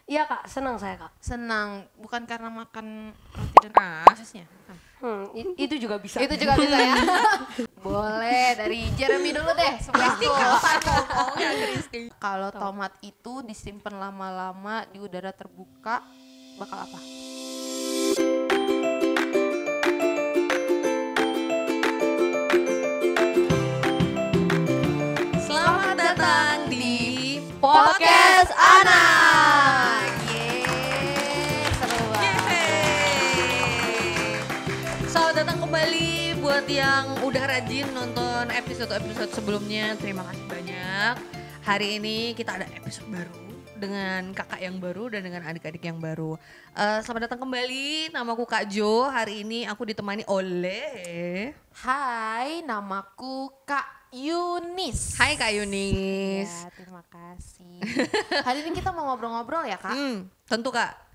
Iya kak, senang saya kak. Senang, bukan karena makan roti dan sosisnya. Itu juga bisa. Itu juga bisa ya. Boleh, dari Jeremy dulu deh. Sebelahku. Kalau tomat itu disimpan lama-lama di udara terbuka, bakal apa? Selamat datang di Podcast Anak. Yeay, seru banget. Selamat datang kembali buat yang udah rajin nonton episode-episode sebelumnya. Terima kasih banyak. Hari ini kita ada episode baru dengan kakak yang baru dan dengan adik-adik yang baru. Selamat datang kembali, namaku Kak Jo. Hari ini aku ditemani oleh... Hai, namaku Kak Yunis. Hai Kak Yunis. Ya, terima kasih. Hari ini kita mau ngobrol-ngobrol ya, Kak? Tentu Kak.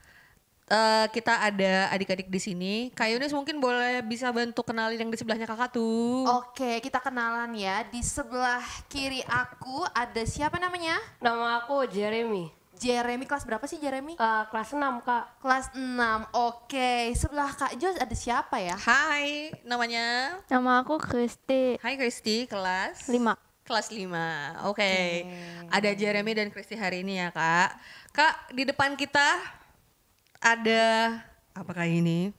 Kita ada adik-adik di sini. Kak Yunis mungkin boleh bisa bantu kenalin yang di sebelahnya kakak tuh. Oke, kita kenalan ya. Di sebelah kiri aku ada siapa namanya? Nama aku Jeremy. Jeremy, kelas berapa sih Jeremy? Kelas 6 kak. Kelas 6. Oke, sebelah Kak Jo ada siapa ya? Hai, namanya? Nama aku Kristi, Hai Kristi, kelas? 5. Kelas 5, oke. Ada Jeremy dan Kristi hari ini ya Kak. Kak, di depan kita ada, apakah ini?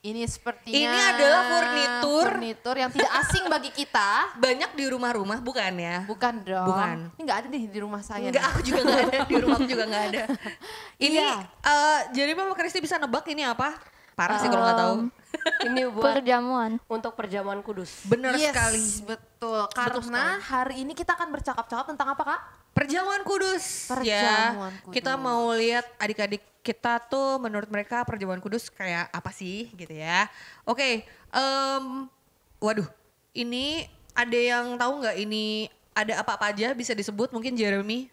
Ini sepertinya Ini adalah furnitur yang tidak asing bagi kita. Banyak di rumah-rumah, bukan ya? Bukan dong. Bukan. Ini nggak ada nih di rumah saya. Enggak, nih. aku juga nggak ada. Di rumahku juga nggak ada. Ini, Iya. Jeremy sama Kristi bisa nebak ini apa? Parah sih kalau nggak tahu. Ini buat Perjamuan. untuk perjamuan kudus. Benar Yes, sekali. betul. Karena hari ini kita akan bercakap-cakap tentang apa, Kak? Perjamuan Kudus. Perjamuan Kudus. Kita mau lihat adik-adik kita tuh menurut mereka perjamuan Kudus kayak apa sih gitu ya. Oke, waduh, ini ada yang tahu nggak ini ada apa-apa aja bisa disebut mungkin Jeremy?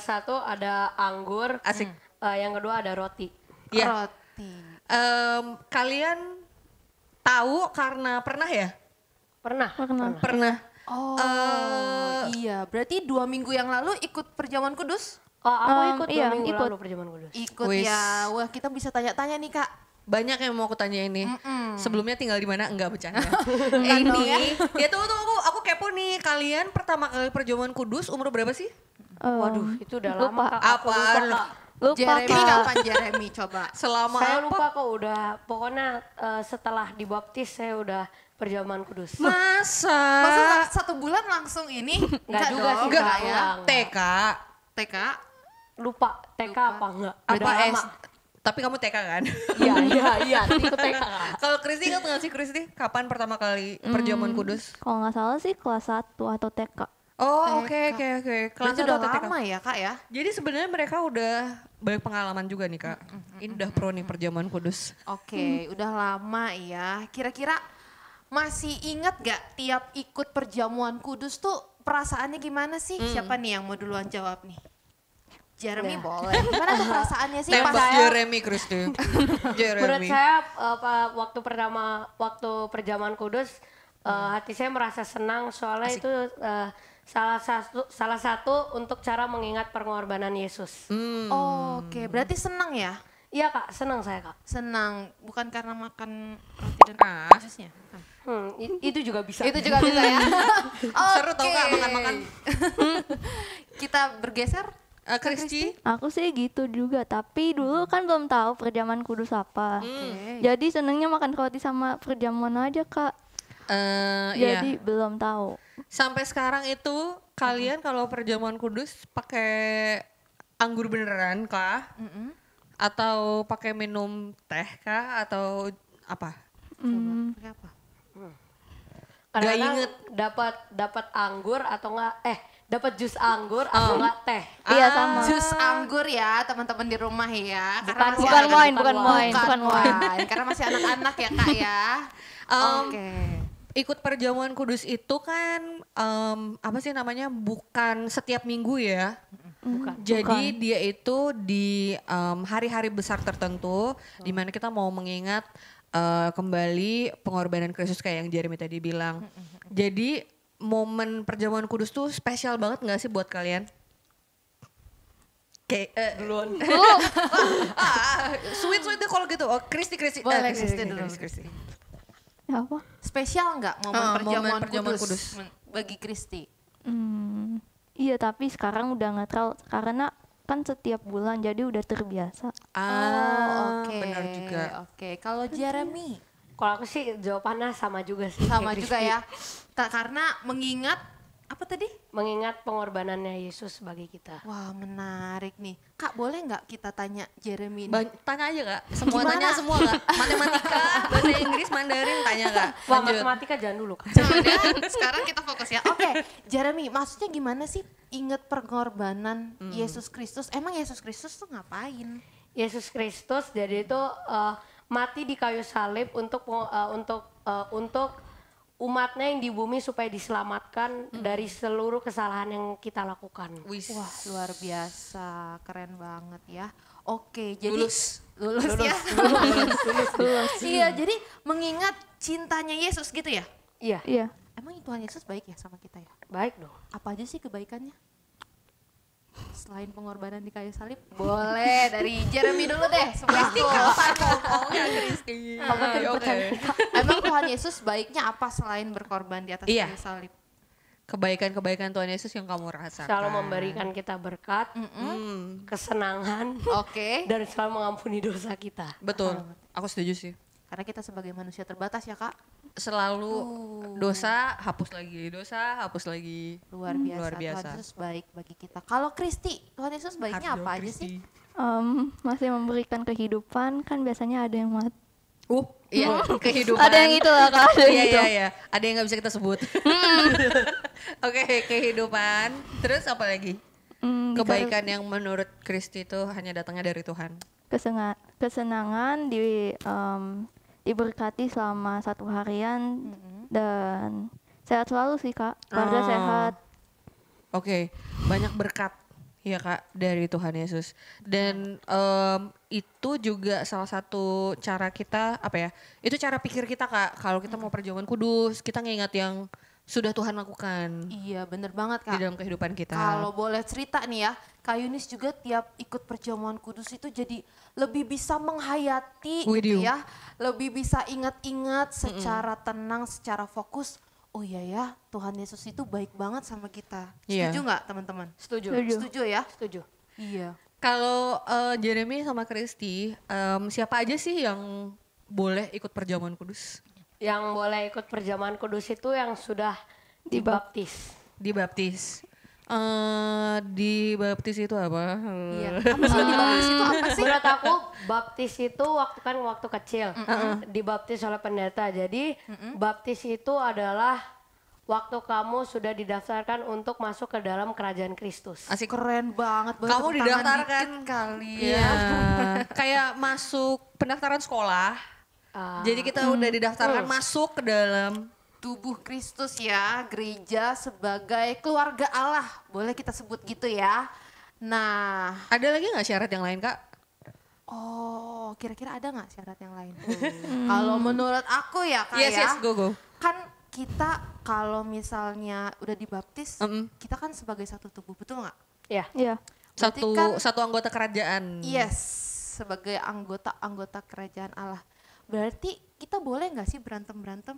Satu ada anggur. Asik. Yang kedua ada roti. Ya. Roti. Kalian tahu karena pernah ya? Pernah? Pernah. Oh, iya. Berarti 2 minggu yang lalu ikut perjamuan kudus? Oh, aku ikut Iya, 2 minggu ikut. lalu perjamuan kudus. Ikut Wis. ya. Wah, kita bisa tanya-tanya nih, Kak. Banyak yang mau aku tanya ini. Sebelumnya tinggal di mana? Enggak bercanda. dong Ini ya tunggu aku kepo nih. Kalian pertama kali perjamuan Kudus umur berapa sih? Waduh, itu udah lupa. lama kak. Aku lupa, Apaan? Kak. Lupa Jeremy Kak. kapan Jeremy? Coba. Selama Saya apa? lupa kok udah. Pokoknya setelah dibaptis saya udah perjamuan kudus. Masa? Masa 1 bulan langsung ini? Enggak juga dong, sih, Enggak Kak, ya. enggak. TK. TK? Lupa TK Lupa. apa enggak? Apa Beda S? lama. Tapi kamu TK kan? Iya, ikut TK Kak. Kalau Kristi ingat nggak sih Kristi? Kapan pertama kali perjamuan Kudus? Kalau nggak salah sih kelas 1 atau TK. Oh TK. oke. Kelas Berarti 1 udah atau TK? lama ya, Kak ya? Jadi sebenarnya mereka udah banyak pengalaman juga nih Kak. Ini udah pro nih perjamuan Kudus. Oke, udah lama ya. Kira-kira masih ingat gak tiap ikut perjamuan kudus tuh perasaannya gimana sih? Siapa nih yang mau duluan jawab nih? Jeremy Nah. boleh. Gimana tuh perasaannya sih Tembak pas Jeremy Kristi. Menurut Jeremy. saya waktu perjamuan kudus hati saya merasa senang soalnya itu salah satu untuk cara mengingat pengorbanan Yesus. Oh, oke, berarti senang ya? Iya kak, senang saya kak. Senang, bukan karena makan roti dan sosisnya. Itu juga bisa. Itu juga bisa ya. Seru tau Kak Oke. makan-makan. Kita bergeser. Kristi? Aku sih gitu juga, tapi dulu kan belum tahu perjamuan kudus apa. Oke. Jadi senengnya makan roti sama perjamuan aja Kak. Iya. Jadi belum tahu. Sampai sekarang itu kalian kalau perjamuan Kudus pakai anggur beneran kah? Atau pakai minum teh kah? Atau apa? Pakai apa? Kadang-kadang inget. dapat anggur atau enggak dapat jus anggur atau enggak teh. Iya sama. Jus anggur ya teman-teman di rumah ya. Karena masih Bukan anak- wine, bukan wine, bukan wine. Karena masih anak-anak ya Kak ya. Oke. Ikut perjamuan Kudus itu kan apa sih namanya? Bukan setiap minggu ya. Bukan. Jadi dia itu di hari-hari besar tertentu di mana kita mau mengingat kembali pengorbanan Kristus kayak yang Jeremy tadi bilang. Jadi momen perjamuan Kudus tuh spesial banget nggak sih buat kalian? duluan. Sweet deh kalau gitu. Oh, Kristi. Boleh, Kristi dulu. Kristi. Apa? Spesial nggak momen momen perjamuan perjamuan kudus, kudus. bagi Kristi? Iya tapi sekarang udah nggak terlalu karena kan setiap bulan jadi udah terbiasa. Oke. Benar juga. Oke, kalau Jeremy Kalau aku sih jawabannya sama juga sih. sama kayak juga Kristi. ya. Karena mengingat apa tadi? Mengingat pengorbanannya Yesus bagi kita. Wah, menarik nih. Kak, boleh nggak kita tanya Jeremy? Tanya aja Kak. Semua Gimana? tanya semua Kak. Matematika, bahasa Inggris, Mandarin tanya Kak. Wah, Lanjut. matematika jangan dulu Kak. Sekarang kita fokus ya. Oke, Jeremy, maksudnya gimana sih ingat pengorbanan Yesus Kristus? Emang Yesus Kristus tuh ngapain? Yesus Kristus jadi itu mati di kayu salib untuk umatnya yang di bumi supaya diselamatkan dari seluruh kesalahan yang kita lakukan. Wis. Wah, luar biasa, keren banget ya. Oke, jadi Lulus. lulus ya. Lulus. Iya, jadi mengingat cintanya Yesus gitu ya. Iya, Iya. Emang Tuhan Yesus baik ya sama kita ya? baik dong. Apa aja sih kebaikannya? Selain pengorbanan di kayu salib? Boleh, dari Jeremy dulu deh. Kristi kapan ngomongnya Kristi? Oke. Emang Tuhan Yesus baiknya apa selain berkorban di atas Iya. kayu salib? Kebaikan Tuhan Yesus yang kamu rasakan. Selalu memberikan kita berkat, kesenangan, Oke. dan selalu mengampuni dosa kita. Betul. Aku setuju sih. Karena kita sebagai manusia terbatas ya Kak. Selalu dosa hapus lagi. Luar biasa. Luar biasa. Tuhan Yesus baik bagi kita. Kalau Kristi, Tuhan Yesus baiknya apa aja sih? Masih memberikan kehidupan kan biasanya ada yang mati. Iya, kehidupan. Ada yang itu lah kak. Ada yang itu. Iya. Ada yang nggak bisa kita sebut. Oke, kehidupan. Terus apa lagi? Kebaikan yang menurut Kristi itu hanya datangnya dari Tuhan. Kesenangan diberkati selama 1 harian dan sehat selalu sih kak. Keluarga sehat. Oke, banyak berkat ya Kak dari Tuhan Yesus. Dan itu juga salah satu cara kita apa ya? Itu cara pikir kita Kak. Kalau kita mau perjamuan kudus, kita ngingat yang sudah Tuhan lakukan Iya, bener banget Kak. di dalam kehidupan kita. Kalau boleh cerita nih ya, Kak Yunis juga tiap ikut perjamuan kudus itu jadi lebih bisa menghayati gitu Widih. ya. Lebih bisa ingat-ingat secara tenang, secara fokus. Oh iya ya, Tuhan Yesus itu baik banget sama kita. Iya. Setuju nggak teman-teman? Setuju. Setuju ya? Setuju. Iya. Kalau Jeremy sama Kristi, siapa aja sih yang boleh ikut perjamuan kudus? Yang boleh ikut perjamuan kudus itu yang sudah dibaptis. Dibaptis. Dibaptis itu apa? Iya. Apa sih dibaptis itu apa sih? Menurut aku baptis itu waktu kecil dibaptis oleh pendeta. Jadi baptis itu adalah waktu kamu sudah didaftarkan untuk masuk ke dalam kerajaan Kristus. Asik. Keren banget. Boleh Kamu tepuk tangan didaftarkan dikit kali Iya. ya. Kayak masuk pendaftaran sekolah. Jadi kita udah didaftarkan masuk ke dalam Tubuh Kristus ya, gereja sebagai keluarga Allah. Boleh kita sebut gitu ya. Nah, Ada lagi nggak syarat yang lain Kak? oh kira-kira ada nggak syarat yang lain? Kalau menurut aku ya Kak Yes, ya, yes, go. kan kita kalau misalnya udah dibaptis, kita kan sebagai satu tubuh, betul nggak? Ya. Iya. Berarti kan- Satu anggota kerajaan. Yes, sebagai anggota kerajaan Allah. Berarti kita boleh nggak sih berantem-berantem?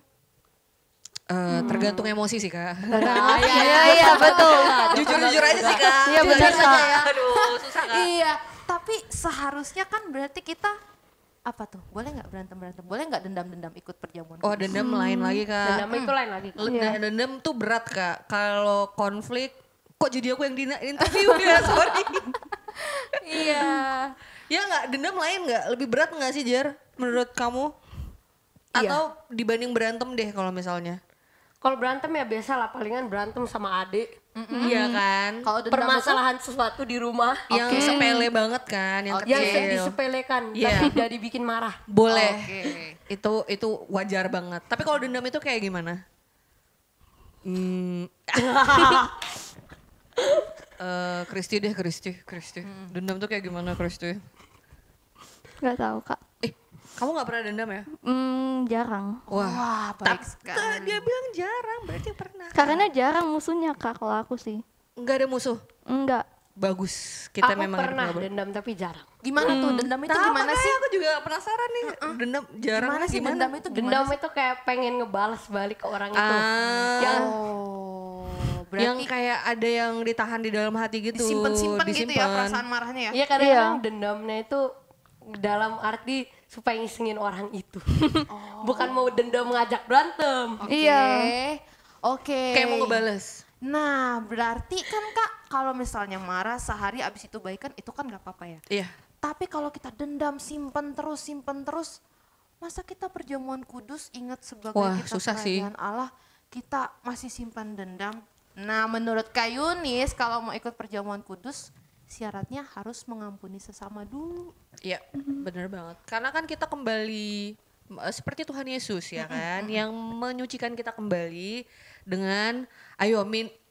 Tergantung emosi sih Kak. Iya betul. Jujur-jujur aja sih Kak. Iya, Jujur benar, aja Kak. ya. Aduh susah Kak. Iya, tapi seharusnya kan berarti kita apa tuh? Boleh nggak berantem-berantem? Boleh nggak dendam-dendam ikut perjamuan? Oh dendam lain lagi Kak. Dendam itu lain lagi. Dendam tuh berat Kak. Kalau konflik, kok jadi aku yang interview ya, sorry. Iya. Ya nggak, dendam lain nggak? Lebih berat nggak sih Jar menurut kamu? Atau dibanding berantem deh kalau misalnya? Kalau berantem ya biasa lah, palingan berantem sama adik. Iya kan? Kalau dendam Permasalahan sesuatu di rumah Yang sepele banget kan, yang yang kecil. disepelekan Iya. tapi tidak dibikin marah. Boleh. Oke. Itu wajar banget. Tapi kalau dendam itu kayak gimana? Kristi. Dendam tuh kayak gimana Kristi? Gak tahu kak. Kamu nggak pernah dendam ya? Jarang. Wah, baik sekali. Dia bilang jarang, berarti pernah. Karena jarang musuhnya kak kalau aku sih. Nggak ada musuh. Enggak. bagus. Kita Aku memang pernah hidup nggak dendam tapi jarang. Gimana tuh dendam itu Nah, gimana makanya sih? aku juga penasaran nih. Dendam jarang Gimana sih dendam itu gimana Dendam sih? itu kayak pengen ngebalas balik ke orang itu. yang Oh, yang berarti kayak ada yang ditahan di dalam hati gitu. disimpan-simpan gitu ya disimpan. perasaan marahnya ya? Iya kadang-kadang dendamnya itu dalam arti supaya ngisengin orang itu. Bukan mau dendam ngajak berantem. Oke. Iya. Oke. Kayak mau ngebales. Nah, berarti kan Kak, kalau misalnya marah sehari abis itu baikan, itu kan gak apa-apa ya. Iya. Tapi kalau kita dendam, simpen terus, masa kita perjamuan kudus ingat sebagai Wah, kita susah sih. kerajaan Allah, kita masih simpan dendam. Nah, menurut Kak Yunis, kalau mau ikut perjamuan kudus, syaratnya harus mengampuni sesama dulu. Iya, bener banget. Karena kan kita kembali seperti Tuhan Yesus ya kan, yang menyucikan kita kembali dengan, ayo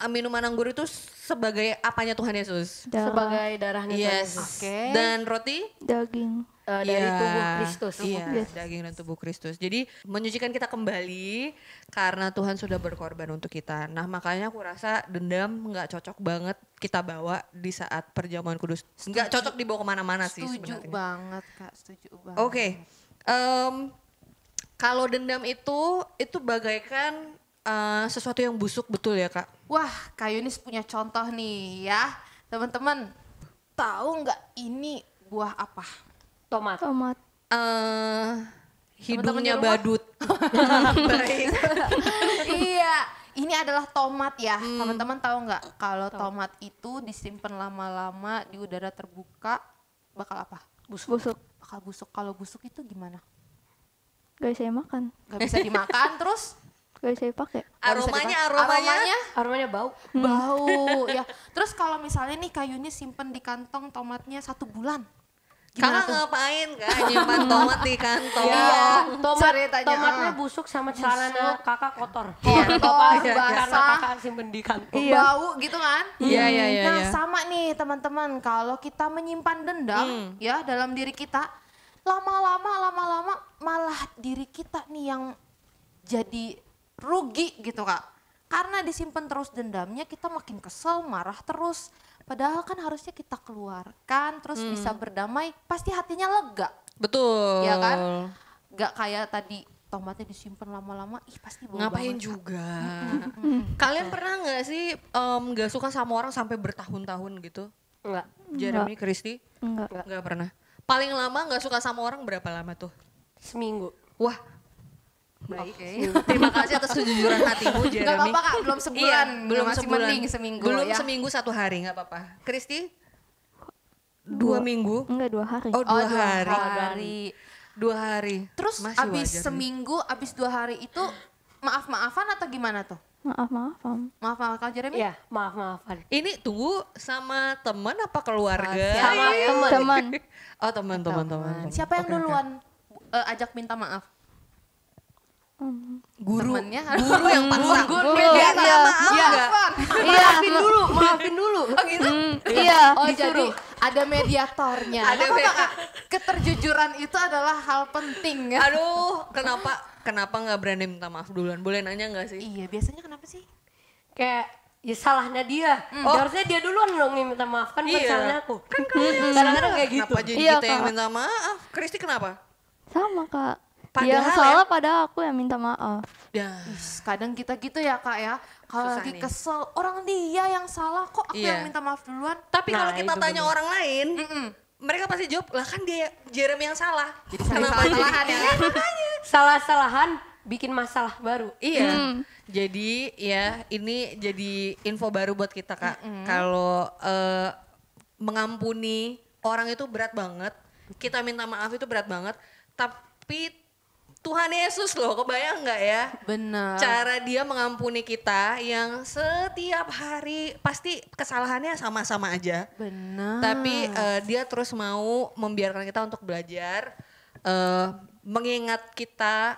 minuman anggur itu sebagai apanya Tuhan Yesus? Sebagai darahnya Tuhan Yes. Yesus. Oke. Dan roti? Daging. Dari Iya, tubuh Kristus. Iya, Yes. daging dan tubuh Kristus. Jadi menyucikan kita kembali karena Tuhan sudah berkorban untuk kita. Nah makanya aku rasa dendam nggak cocok banget kita bawa di saat perjamuan kudus. Nggak cocok dibawa kemana-mana sih Setuju sebenarnya. banget Kak, setuju banget. Oke, kalau dendam itu bagaikan sesuatu yang busuk betul ya Kak? Wah, Kak Yunis punya contoh nih ya. Teman-teman, tahu nggak ini buah apa? Tomat. Tomat. Hidungnya Teman-teman di rumah? badut. Baik. Iya, ini adalah tomat ya. Teman-teman tahu nggak kalau tomat itu disimpan lama-lama di udara terbuka bakal apa? Busuk. Bakal busuk. Kalau busuk itu gimana? Gak saya makan. Gak bisa dimakan terus Gak saya pakai. nggak bisa Aromanya, dimakan. aromanya. Aromanya bau. Bau ya. Terus kalau misalnya nih Kak Yunis simpen di kantong tomatnya 1 bulan. Kakak Gimana tuh? ngapain Kak nyimpan tomat di kantong? Iya. Tomatnya Ceritanya, busuk sama celananya kakak kotor. Kotor, Karena basah. kakak simpen di kantong. Bau gitu kan? Iya, iya, iya, Nah iya. sama nih teman-teman, kalau kita menyimpan dendam ya dalam diri kita, lama-lama malah diri kita nih yang jadi rugi gitu Kak. Karena disimpan terus dendamnya, kita makin kesel, marah terus. Padahal kan harusnya kita keluarkan, terus bisa berdamai, pasti hatinya lega. Betul. Ya kan? Gak kayak tadi tomatnya disimpan lama-lama, ih pasti bau Ngapain banget. juga? Kalian pernah nggak sih nggak suka sama orang sampai bertahun-tahun gitu? Enggak. Jeremy, Kristi? Enggak. Nggak pernah. Paling lama nggak suka sama orang berapa lama tuh? Seminggu. Wah, Oke. terima kasih atas kejujuran hatimu Jeremy. Gak apa-apa Kak, belum sebulan. Iya, belum Masih sebulan. mending seminggu Belum ya. seminggu 1 hari nggak apa-apa. Kristi? 2 minggu? Enggak 2 hari. Oh, 2 hari. hari. 2 hari. Terus Masih abis wajar. seminggu, abis 2 hari itu maaf-maafan atau gimana tuh? Maaf. Maaf-maaf Kak Jeremy? Iya, maaf-maafan. Ini tunggu sama teman apa keluarga? Sama teman. Teman. Oh teman-teman. Siapa yang Oke, oke. duluan ajak minta maaf? Guru. Temennya? Guru yang paksa. Guru. Dia minta Iya. maaf nggak? Maafin dulu. Oh gitu? Iya. Oh jadi ada mediatornya. Ada Apa, me- Kak? Keterjujuran itu adalah hal penting ya. Aduh, kenapa nggak berani minta maaf duluan? Boleh nanya nggak sih? Iya biasanya kenapa sih? Kayak ya salahnya dia. Harusnya dia duluan dong yang minta maaf kan bukan Iya. salahnya aku. Kadang-kadang kayak gitu. Kenapa jadi Iya, kita yang Kak. minta maaf? Kristi kenapa? Sama Kak. Padahal Yang ya- salah padahal aku yang minta maaf. Ya. Kadang kita gitu ya Kak ya. Kalau Susah lagi nih. kesel, orang dia yang salah kok aku Iya. yang minta maaf duluan. Tapi kalau Nah, kita itu tanya bener. orang lain, mereka pasti jawab, lah kan dia Jeremy yang salah. Jadi saling salah-salahan ya. Salah-salahan bikin masalah baru. Iya. Jadi ya ini jadi info baru buat kita Kak. Kalau mengampuni orang itu berat banget. Kita minta maaf itu berat banget. Tapi Tuhan Yesus loh, kebayang nggak ya? Benar. Cara dia mengampuni kita yang setiap hari pasti kesalahannya sama-sama aja. Benar. Tapi dia terus mau membiarkan kita untuk belajar,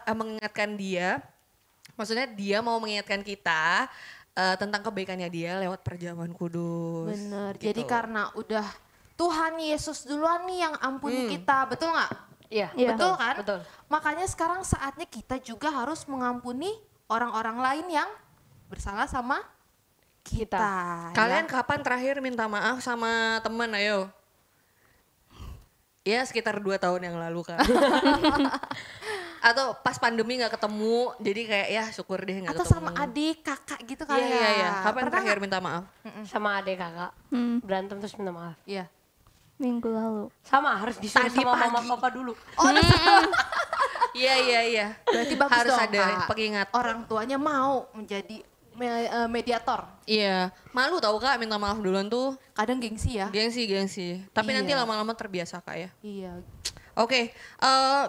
mengingatkan dia. Maksudnya dia mau mengingatkan kita tentang kebaikannya dia lewat perjamuan kudus. Bener. Gitu. Jadi karena udah Tuhan Yesus duluan nih yang ampuni kita, betul nggak? Iya, Iya. Betul kan? Betul. Makanya sekarang saatnya kita juga harus mengampuni orang-orang lain yang bersalah sama kita. Kalian kapan terakhir minta maaf sama teman, ayo? Ya sekitar 2 tahun yang lalu kan. Atau pas pandemi gak ketemu, jadi kayak ya syukur deh gak Atau ketemu. sama adik, kakak gitu kali ya. Iya. Kapan Pernah terakhir minta maaf? Sama adik kakak. Berantem terus minta maaf. Iya. Minggu lalu. Sama harus disuruh Tadi sama mama pagi. papa dulu. Oh, Iya. berarti bagus Harus dong, ada Kak. pengingat. Orang tuanya mau menjadi mediator. Iya, malu tau Kak minta maaf duluan tuh. Kadang gengsi ya. Gengsi. Tapi nanti Iya. lama-lama terbiasa Kak ya. Iya. Oke,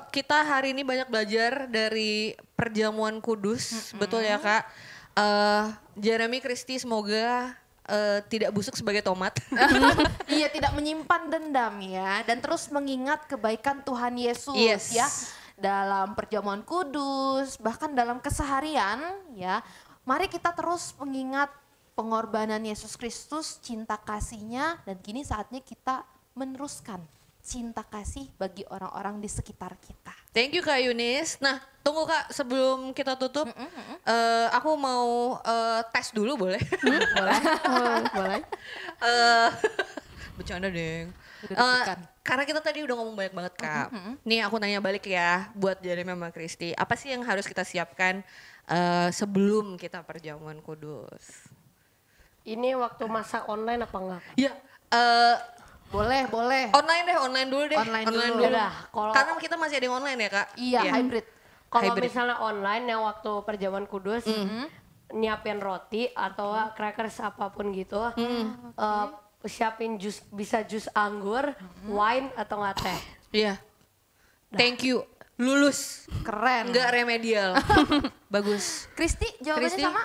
kita hari ini banyak belajar dari perjamuan kudus, betul ya Kak? Jeremy, Kristi semoga tidak busuk sebagai tomat. Iya, tidak menyimpan dendam ya, dan terus mengingat kebaikan Tuhan Yesus Yes. ya dalam perjamuan kudus, bahkan dalam keseharian ya. Mari kita terus mengingat pengorbanan Yesus Kristus, cinta kasihnya, dan kini saatnya kita meneruskan cinta kasih bagi orang-orang di sekitar kita. Thank you Kak Yunis. Nah, tunggu Kak sebelum kita tutup, aku mau tes dulu boleh? Boleh? Bercanda deng. Udah deg-degan. Karena kita tadi udah ngomong banyak banget Kak. Nih aku nanya balik ya buat Jeremy sama Kristi. Apa sih yang harus kita siapkan sebelum kita perjamuan kudus? Ini waktu masa online apa enggak? Ya, Boleh. online dulu deh. Online dulu. Udah, kalau Karena kita masih ada yang online ya Kak? Iya, hybrid. kalau hybrid. misalnya online yang waktu perjamuan kudus nyiapin roti atau crackers apapun gitu, siapin jus, bisa jus anggur, wine atau nggak teh. Iya. Thank you. Lulus. Keren. Enggak remedial. Bagus. Kristi jawabannya Kristi? sama?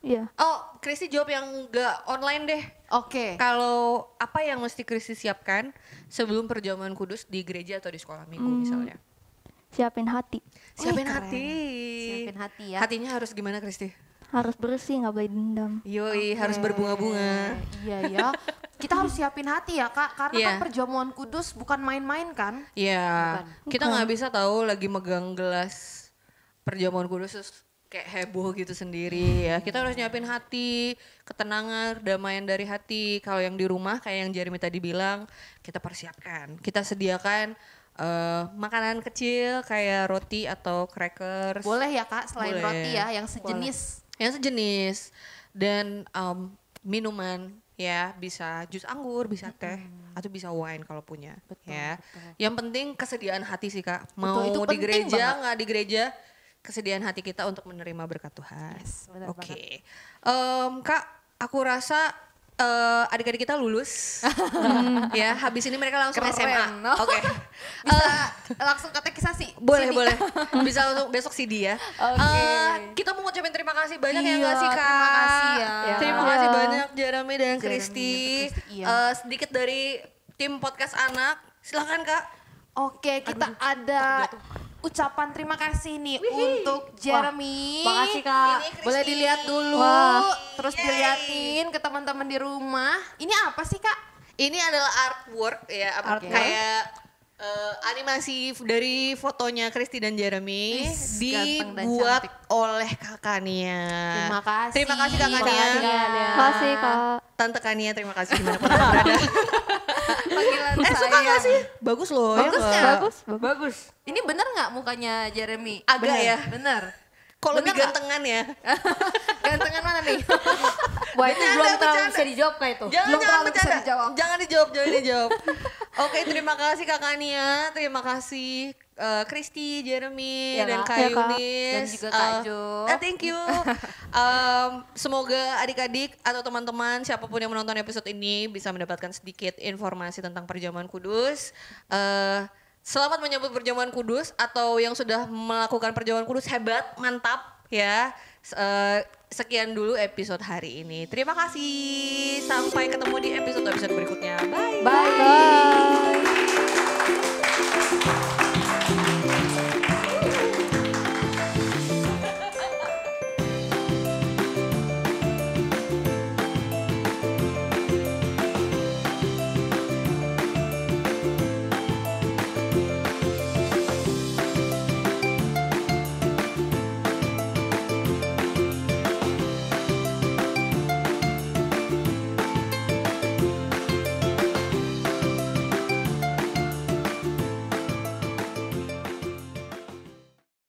Iya. Oh, Kristi jawab yang enggak online deh. Oke. Kalau apa yang mesti Kristi siapkan sebelum perjamuan kudus di gereja atau di sekolah minggu misalnya? Siapin hati. Siapin keren. hati. Siapin hati ya. Hatinya harus gimana Kristi? Harus bersih, nggak boleh dendam. Yoi, harus berbunga-bunga. Iya ya. Kita harus siapin hati ya Kak, karena Iya. kan perjamuan kudus bukan main-main kan. Iya, Bukan. kita nggak bisa tahu lagi megang gelas perjamuan kudus terus kayak heboh gitu sendiri ya. Kita harus nyiapin hati, ketenangan, kedamaian dari hati. Kalau yang di rumah kayak yang Jeremy tadi bilang, kita persiapkan. Kita sediakan makanan kecil kayak roti atau crackers. Boleh ya Kak, selain Boleh. roti ya, yang sejenis. Yang sejenis. Dan minuman ya bisa jus anggur, bisa teh, atau bisa wine kalau punya. Betul, Ya. betul. Yang penting kesediaan hati sih Kak. Betul, Mau itu di penting gereja banget. nggak di gereja, kesediaan hati kita untuk menerima berkat Tuhan. Yes, benar Oke. Kak, aku rasa adik-adik kita lulus. Ya, habis ini mereka langsung Keren. SMA. Oke. Bisa langsung katekisasi. Boleh, Sini. boleh. Bisa langsung besok CD ya. Kita mau ngucapin terima kasih banyak ya Iya, nggak sih Kak? terima kasih ya. Terima Iya. kasih banyak Jeremy dan Jeremy Kristi. dan Kristi, iya. Sedikit dari tim podcast anak. Silakan Kak. Oke, kita ada ucapan terima kasih nih untuk Jeremy. makasih, Kak. Ini Kristi. Boleh dilihat dulu, Wah. terus Yeay. diliatin ke teman-teman di rumah. Ini apa sih Kak? Ini adalah artwork ya, Artwork. kayak animasi dari fotonya Kristi dan Jeremy Wis, ganteng dan dibuat cantik. oleh Kakak Nia. Terima kasih. Terima kasih Kakak Kakak Nia. Nia. Makasih Kak. Tante Kania terima kasih dimanapun Anda berada. Panggilan Suka sayang. gak sih? Bagus loh Bagus ya nggak? nggak? Bagus. Bagus. Ini bener nggak mukanya Jeremy? Agak Bener, ya. Bener. Kok lebih Bener nggak? gantengan ya? Gantengan mana nih? Wah itu Bercanda, belum terlalu bercanda. bisa dijawab kayak itu. Jangan, Belum jangan terlalu bisa bercanda. dijawab. Jangan dijawab. Oke, terima kasih Kakak Nia, terima kasih Kristi, Jeremy, Ya, dan Kak. Kak Ya, Kak. Yunis. Dan juga Kak Jo. Thank you. Semoga adik-adik atau teman-teman siapapun yang menonton episode ini bisa mendapatkan sedikit informasi tentang perjamuan kudus. Selamat menyambut perjamuan kudus atau yang sudah melakukan perjamuan kudus hebat, mantap ya. Sekian dulu episode hari ini. Terima kasih. Sampai ketemu di episode berikutnya. Bye. Bye.